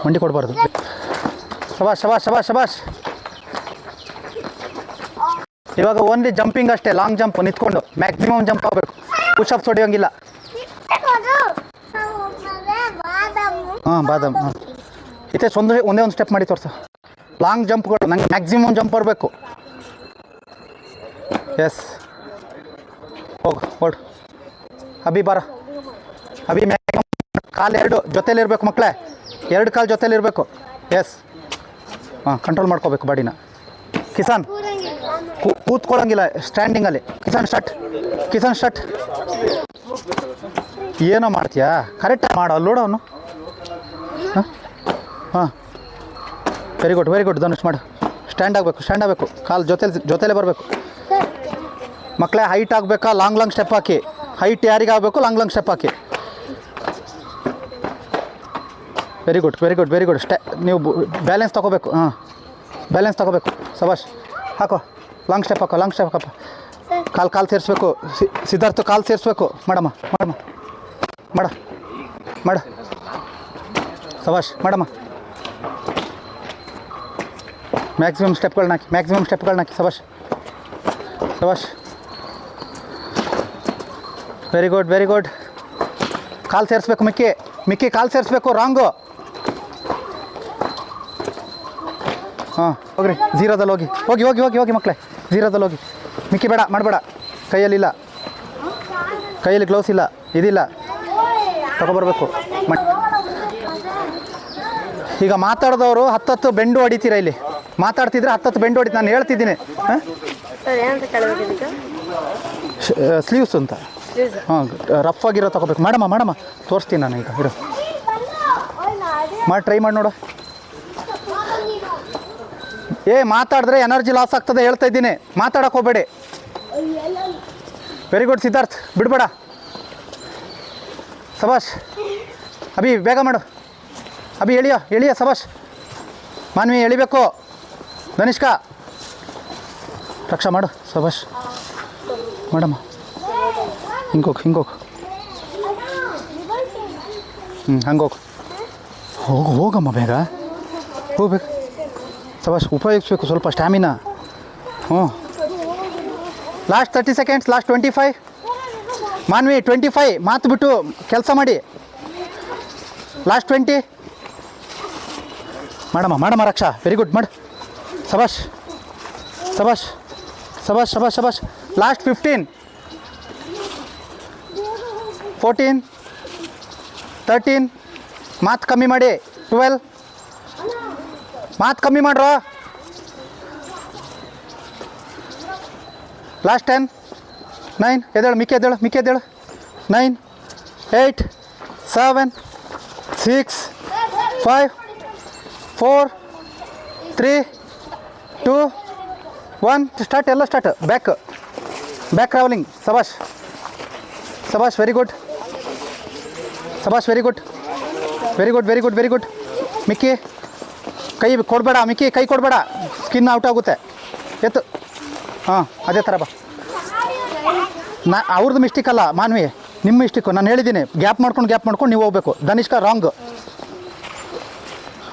ಮಂಡಿ ಕೊಡಬಾರ್ದು. ಶಬಾಷ್. ಇವಾಗ ಓನ್ಲಿ ಜಂಪಿಂಗ್ ಅಷ್ಟೇ. ಲಾಂಗ್ ಜಂಪ್ ನಿಂತ್ಕೊಂಡು ಮ್ಯಾಕ್ಸಿಮಮ್ ಜಂಪ್ ಆಗಬೇಕು. ಪುಷಪ್ಸ್ ಹೊಡೆಯೋಂಗಿಲ್ಲ. ಬಾದಾಮ್. ಹಿತೇಶ್ ಒಂದೇ ಒಂದು ಸ್ಟೆಪ್ ಮಾಡಿ ತೋರಿಸು. ಲಾಂಗ್ ಜಂಪ್ಗಳು ನಂಗೆ ಮ್ಯಾಕ್ಸಿಮಮ್ ಜಂಪ್ ಬರಬೇಕು. ಎಸ್ ಹೋಗು ಓಡು. ಅಭಿ ಬಾರ. ಅಭಿ ಕಾಲು ಎರಡು ಜೊತೇಲಿರಬೇಕು ಮಕ್ಕಳೇ, ಎರಡು ಕಾಲು ಜೊತೇಲಿರಬೇಕು. ಎಸ್ ಹಾಂ, ಕಂಟ್ರೋಲ್ ಮಾಡ್ಕೋಬೇಕು ಬಾಡಿನ. ಕಿಸಾನ್ ಕೂತ್ಕೊಳ್ಳೋಂಗಿಲ್ಲ, ಸ್ಟ್ಯಾಂಡಿಂಗಲ್ಲಿ. Kisan start, Kisan start. ಏನೋ ಮಾಡ್ತೀಯಾ? ಕರೆಕ್ಟಾಗಿ ಮಾಡು, ಅಲ್ಲಿ ನೋಡು ಅವನು. ಹಾಂ ಹಾಂ, very good very good. Dhanush ಮಾಡು. ಸ್ಟ್ಯಾಂಡ್ ಆಗಬೇಕು, ಕಾಲು ಜೊತೆಲೇ ಬರಬೇಕು. ಮಕ್ಕಳೇ ಹೈಟ್ ಆಗಬೇಕಾ? ಲಾಂಗ್ ಸ್ಟೆಪ್ ಹಾಕಿ. ಹೈಟ್ ಯಾರಿಗೆ ಆಗಬೇಕು? ಲಾಂಗ್ ಸ್ಟೆಪ್ ಹಾಕಿ. Very good. ನೀವು ಬ್ಯಾಲೆನ್ಸ್ ತೊಗೋಬೇಕು. ಹಾಂ, ಬ್ಯಾಲೆನ್ಸ್ ತೊಗೋಬೇಕು. ಸಬಾಷ್. ಹಾಕೋ, ಲಾಂಗ್ ಸ್ಟೆಪ್ ಹಾಕೋ. ಕಾಲು ಸೇರಿಸ್ಬೇಕು. ಸಿದ್ಧಾರ್ಥ ಕಾಲು ಸೇರಿಸ್ಬೇಕು. ಮಾಡಮ್ಮ. ಸಬಾಷ್, ಮಾಡಮ್ಮ. ಮ್ಯಾಕ್ಸಿಮಮ್ ಸ್ಟೆಪ್ಗಳನ್ನ ಹಾಕಿ. ಸಬಾಷ್. Very good. ಕಾಲು ಸೇರಿಸ್ಬೇಕು. ಮಿಕ್ಕಿ ಕಾಲು ಸೇರಿಸ್ಬೇಕು. ರಾಂಗು. ಹಾಂ, ಹೋಗ್ರಿ. ಝೀರೋದಲ್ಲಿ ಹೋಗಿ ಮಕ್ಕಳೇ, ಝೀರೋದಲ್ಲಿ ಹೋಗಿ. ಮಿಕ್ಕಿ ಬೇಡ, ಮಾಡಬೇಡ. ಕೈಯಲ್ಲಿ ಗ್ಲೌಸ್ ಇಲ್ಲ, ಇದಿಲ್ಲ, ತಗೊಬರ್ಬೇಕು. ಈಗ ಮಾತಾಡಿದವರು 10 ಬೆಂಡು ಹೊಡಿತೀರಾ ಇಲ್ಲಿ? ಮಾತಾಡ್ತಿದ್ರೆ 10 ಬೆಂಡು ಹೊಡಿತು. ನಾನು ಹೇಳ್ತಿದ್ದೀನಿ. ಹಾಂ, ಸ್ಲೀವ್ಸ್ ಅಂತ. ಹಾಂ, ರಫ್ ಆಗಿರೋ ತಗೋಬೇಕು. ಮಾಡಮ್ಮ ತೋರಿಸ್ತೀನಿ ನಾನು ಈಗ. ಇರೋ ಟ್ರೈ ಮಾಡಿ ನೋಡು. ಮಾತಾಡಿದ್ರೆ ಎನರ್ಜಿ ಲಾಸ್ ಆಗ್ತದೆ ಹೇಳ್ತಾ ಇದ್ದೀನಿ. ಮಾತಾಡೋಕೆ ಹೋಗಬೇಡಿ. ವೆರಿ ಗುಡ್ ಸಿದ್ಧಾರ್ಥ್, ಬಿಡಬೇಡ. ಸಬಾಷ್. ಅಭಿ ಬೇಗ ಮಾಡು. ಅಭಿ ಎಳಿಯ. ಸಬಾಷ್. ಮಾನ್ವಿ ಎಳಿಬೇಕು. ಧನಿಷ್ಕಾ ರಕ್ಷಾ ಮಾಡು. ಸಬಾಷ್. ಮಾಡಮ್ಮ. ಹಿಂಗೋಗು. ಹಂಗೋಗು. ಹೋಗಮ್ಮ, ಬೇಗ ಹೋಗ್ಬೇಕು. ಸಬಾಷ್. ಉಪಯೋಗಿಸ್ಬೇಕು ಸ್ವಲ್ಪ ಸ್ಟ್ಯಾಮಿನಾ. ಹ್ಞೂ, ಲಾಸ್ಟ್ 30 ಸೆಕೆಂಡ್ಸ್, ಲಾಸ್ಟ್ 25. ಮಾನ್ವಿ 25. ಮಾತು ಬಿಟ್ಟು ಕೆಲಸ ಮಾಡಿ. ಲಾಸ್ಟ್ 20. ಮಾಡಮ್ಮ ರಕ್ಷಾ. ವೆರಿ ಗುಡ್, ಮಾಡು. ಸಬಾಷ್. ಲಾಸ್ಟ್ 15, 14, 13. ಮಾತು ಕಮ್ಮಿ ಮಾಡಿ. 12. ಮಾತು ಕಮ್ಮಿ ಮಾಡ್ರೋ. ಲಾಸ್ಟ್ 10, 9. ಮಿಕ್ಕಿ ಎದ್ದೇಳು. 9, 8, 7, 6, 5, 4, 3, 2, 1. ಸ್ಟಾರ್ಟ್. ಎಲ್ಲ ಸ್ಟಾರ್ಟ್. Back travelling. ಸಬಾಷ್. Very good. ಮಿಕ್ಕಿ ಕೈ ಕೊಡಬೇಡ. ಕೈ ಕೊಡಬೇಡ, ಸ್ಕಿನ್ ಔಟ್ ಆಗುತ್ತೆ. ಎತ್ತು. ಹಾಂ, ಅದೇ ಥರ ಬಾ. ಅವ್ರದ್ದು ಮಿಸ್ಟೇಕ್ ಅಲ್ಲ ಮಾನ್ವಿ, ನಿಮ್ಮ ಮಿಸ್ಟೇಕು. ನಾನು ಹೇಳಿದ್ದೀನಿ, ಗ್ಯಾಪ್ ಮಾಡ್ಕೊಂಡು ನೀವು ಹೋಗ್ಬೇಕು. ಧನಿಷ್ಕಾ ರಾಂಗ್.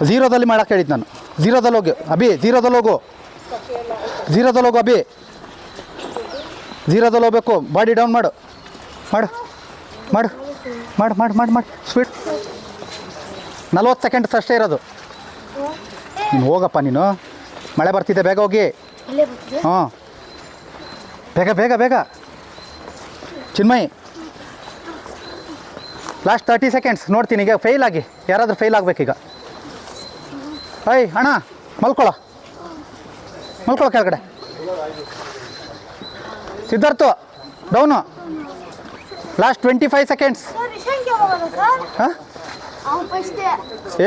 ಝೀರೋದಲ್ಲಿ ಮಾಡೋಕೆ ಹೇಳಿದ್ದು ನಾನು. ಝೀರೋದಲ್ಲಿ ಹೋಗಿ ಅಭಿ. ಝೀರೋದಲ್ಲಿ ಹೋಗು ಅಭಿ. ಝೀರೋದಲ್ಲಿ ಹೋಗ್ಬೇಕು. ಬಾಡಿ ಡೌನ್ ಮಾಡು. ಸ್ಪೀಡ್. 40 ಸೆಕೆಂಡ್ಸ್ ಅಷ್ಟೇ ಇರೋದು. ನೀನು ಹೋಗಪ್ಪ. ನೀನು ಮಳೆ ಬರ್ತಿದ್ದೆ, ಬೇಗ ಹೋಗಿ. ಹಾಂ, ಬೇಗ. ಚಿನ್ಮಯ್, ಲಾಸ್ಟ್ 30 ಸೆಕೆಂಡ್ಸ್ ನೋಡ್ತೀನಿ. ಈಗ ಯಾರಾದರೂ ಫೇಲ್ ಆಗಬೇಕೀಗ. ಅಣ್ಣ ಮಲ್ಕೊಳ್ಳೋ ಕೆಳಗಡೆ. ಸಿದ್ಧಾರ್ಥ ಡೌನು. Last 25 seconds. ಹಾಂ,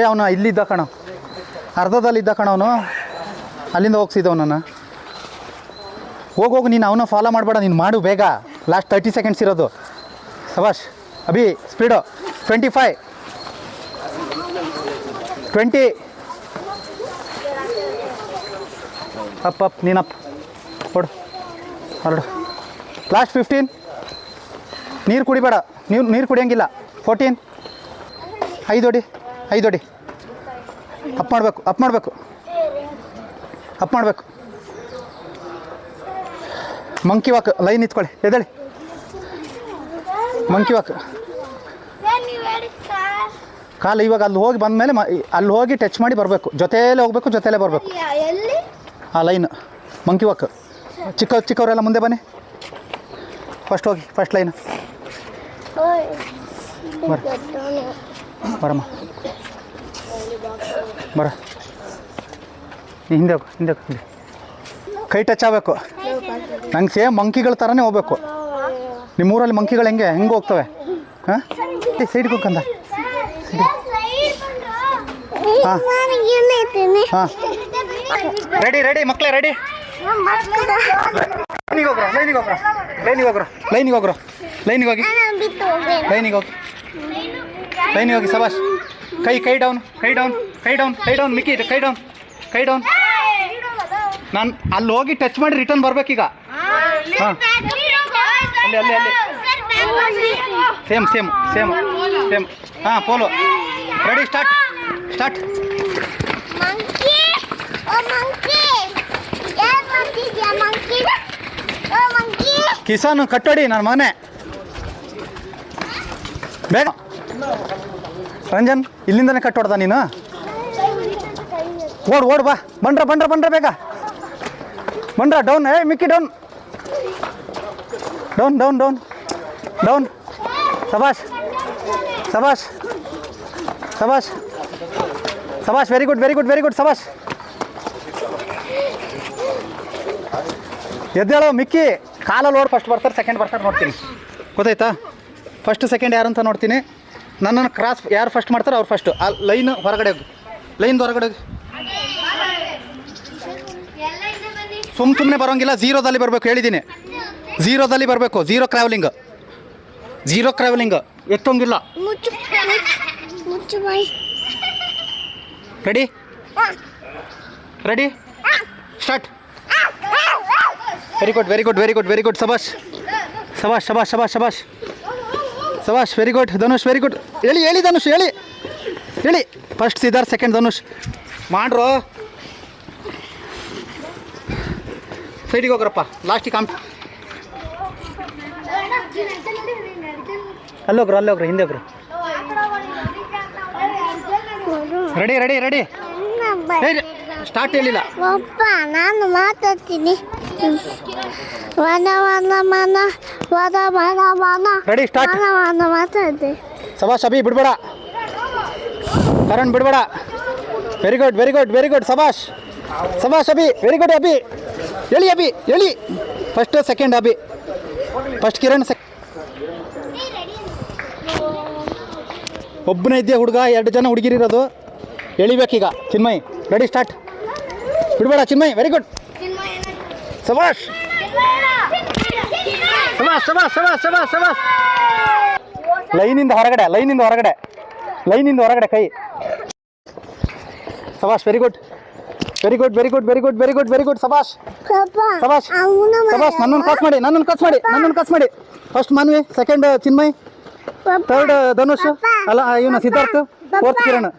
ಅವನು ಇಲ್ಲಿದ್ದ ಕಣ, ಅರ್ಧದಲ್ಲಿದ್ದ ಕಣ ಅವನು. ಅಲ್ಲಿಂದ ಹೋಗ್ಸಿದ್ದವನನ್ನು. ಹೋಗು. ನೀನು ಅವನ್ನ ಫಾಲೋ ಮಾಡಬೇಡ. ನೀನು ಮಾಡು ಬೇಗ. ಲಾಸ್ಟ್ 30 ಸೆಕೆಂಡ್ಸ್ ಇರೋದು. ಸಬಾಷ್. ಅಭಿ ಸ್ಪೀಡು. 25, 20. ಅಪ್. ನೀನಪ್ ಹೊರಡು. ಲಾಸ್ಟ್ 15. ನೀರು ಕುಡಿಬೇಡ. ನೀರು ಕುಡಿಯೋಂಗಿಲ್ಲ. 14. 5 ಹೊಡಿ. ಅಪ್ ಮಾಡಬೇಕು. Monkey walk. ಲೈನ್ ನಿಂತ್ಕೊಳ್ಳಿ. ಎದ್ದೇಳಿ. Monkey walk. ಕಾಲು ಇವಾಗ ಅಲ್ಲಿ ಹೋಗಿ ಬಂದಮೇಲೆ ಅಲ್ಲಿ ಹೋಗಿ ಟಚ್ ಮಾಡಿ ಬರಬೇಕು. ಜೊತೆಯಲ್ಲೇ ಹೋಗಬೇಕು. ಆ ಲೈನ್ ಮಂಕಿ ವಾಕ್. ಚಿಕ್ಕವರೆಲ್ಲ ಮುಂದೆ ಬನ್ನಿ. ಫಸ್ಟ್ ಹೋಗಿ, ಫಸ್ಟ್ ಲೈನ್ ಬರಮ್ಮ, ಬರ. ನೀ ಹಿಂದೆ ಹೋಗು, ಹಿಂದೆ ಹೋಗು, ಹಿಂದೆ. ಕೈ ಟಚ್ ಆಗಬೇಕು. ನಂಗೆ ಸೇಮ್ ಮಂಕಿಗಳ ಥರನೇ ಹೋಗ್ಬೇಕು. ನಿಮ್ಮೂರಲ್ಲಿ ಮಂಕಿಗಳು ಹೆಂಗೆ ಹೋಗ್ತವೆ? ಹಾಂ, ಸೈಡ್ಗೆ ಹೋಗ್ಕಂದ. ಹಾಂ ಹಾಂ, ರೆಡಿ ಮಕ್ಕಳೇ, ರೆಡಿ. ಲೈನಿಗೆ ಹೋಗಿ. ಸಬಾಷ್. ಕೈ ಡೌನ್ ಮಿಕ್ಕಿ, ಕೈ ಡೌನ್. ನಾನು ಅಲ್ಲಿ ಹೋಗಿ ಟಚ್ ಮಾಡಿ ರಿಟರ್ನ್ ಬರ್ಬೇಕೀಗ. ಹಾಂ, ಅಲ್ಲಿ ಸೇಮ್. ಹಾಂ, ಪೋಲೋ. Ready, start. ಕಿಸಾನ್ ಕಟ್ಟೋಡಿ ನನ್ನ ಮನೆ ಬೇಗ. ರಂಜನ್, ಇಲ್ಲಿಂದನೇ ಕಟ್ಟೋಡ್ದ ನೀನು? ಓಡ್ ಬಾ. ಬಂಡ್ರ ಬೇಗ ಬಂಡ್ರ. Down, Mikki down. ಸಬಾಷ್. Very good. ಸಬಾಷ್. ಎದ್ದೇಳೋ ಮಿಕ್ಕಿ. ಕಾಲಲ್ಲಿ ಓಡ್. ಫಸ್ಟ್ ಬರ್ತಾರೆ, ಸೆಕೆಂಡ್ ಬರ್ತಾರೆ ನೋಡ್ತೀನಿ, ಗೊತ್ತಾಯ್ತಾ? ಫಸ್ಟ್ ಸೆಕೆಂಡ್ ಯಾರು ಅಂತ ನೋಡ್ತೀನಿ. ನನ್ನನ್ನು ಕ್ರಾಸ್ ಯಾರು ಫಸ್ಟ್ ಮಾಡ್ತಾರೆ ಅವ್ರು ಫಸ್ಟು. ಆ ಲೈನ್ ಹೊರಗಡೆ ಹೋಗಿ, ಸುಮ್ಮನೆ ಬರೋಂಗಿಲ್ಲ. ಝೀರೋದಲ್ಲಿ ಬರಬೇಕು, ಹೇಳಿದ್ದೀನಿ. ಝೀರೋದಲ್ಲಿ ಬರಬೇಕು. ಝೀರೋ ಕ್ರಾವೆಲಿಂಗ್ ಎತ್ತೋಂಗಿಲ್ಲ. Ready, start. Very good. ಸಬಾಷ್. Very good. Dhanush, very good. ಹೇಳಿ ಧನುಷ್, ಹೇಳಿ. First Siddharth, second Dhanush. ಮಾಡ್ರು. ಸೈಡಿಗೆ ಹೋಗ್ರಪ್ಪ, ಲಾಸ್ಟಿಗೆ ಅಲ್ಲೋಗ್ರು, ಹಿಂದೆ ಹೋಗ್ರು. ರೆಡಿ. ಸ್ಟಾರ್ಟ್ ಹೇಳಿಲ್ಲ. ನಾನು ಮಾತಾಡ್ತೀನಿ. Ready, start. ಮಾತಾಡ್ತೀನಿ. ಸಬಾಷ್. ಅಭಿ ಬಿಡ್ಬೇಡ, ಕರಣ್ ಬಿಡ್ಬೇಡ. Very good. ಸಬಾಷ್. Abhi, very good. ಅಭಿ ಹೇಳಿ. First second Abhi. First Kiran. ಒಬ್ಬನೇ ಇದೆಯಾ ಹುಡುಗ, 2 ಜನ ಹುಡುಗಿರಿರೋದು. ಎಳಿಬೇಕೀಗ. Chinmay, ready, start. ಬಿಡ್ಬೇಡ ಚಿನ್ಮಯ್. Very good. ಸಬಾಷ್. ಲೈನಿಂದ ಹೊರಗಡೆ ಕೈ. ಸಬಾಷ್. Very good. ಸಬಾಷ್. ನನ್ನನ್ನು ಕಸ್ ಮಾಡಿ. First Manvi, second Chinmay, third Dhanush, ಅಲ್ಲ ಇವನ ಸಿದ್ಧಾರ್ಥ್, ಫೋರ್ತ್ ಕಿರಣ್.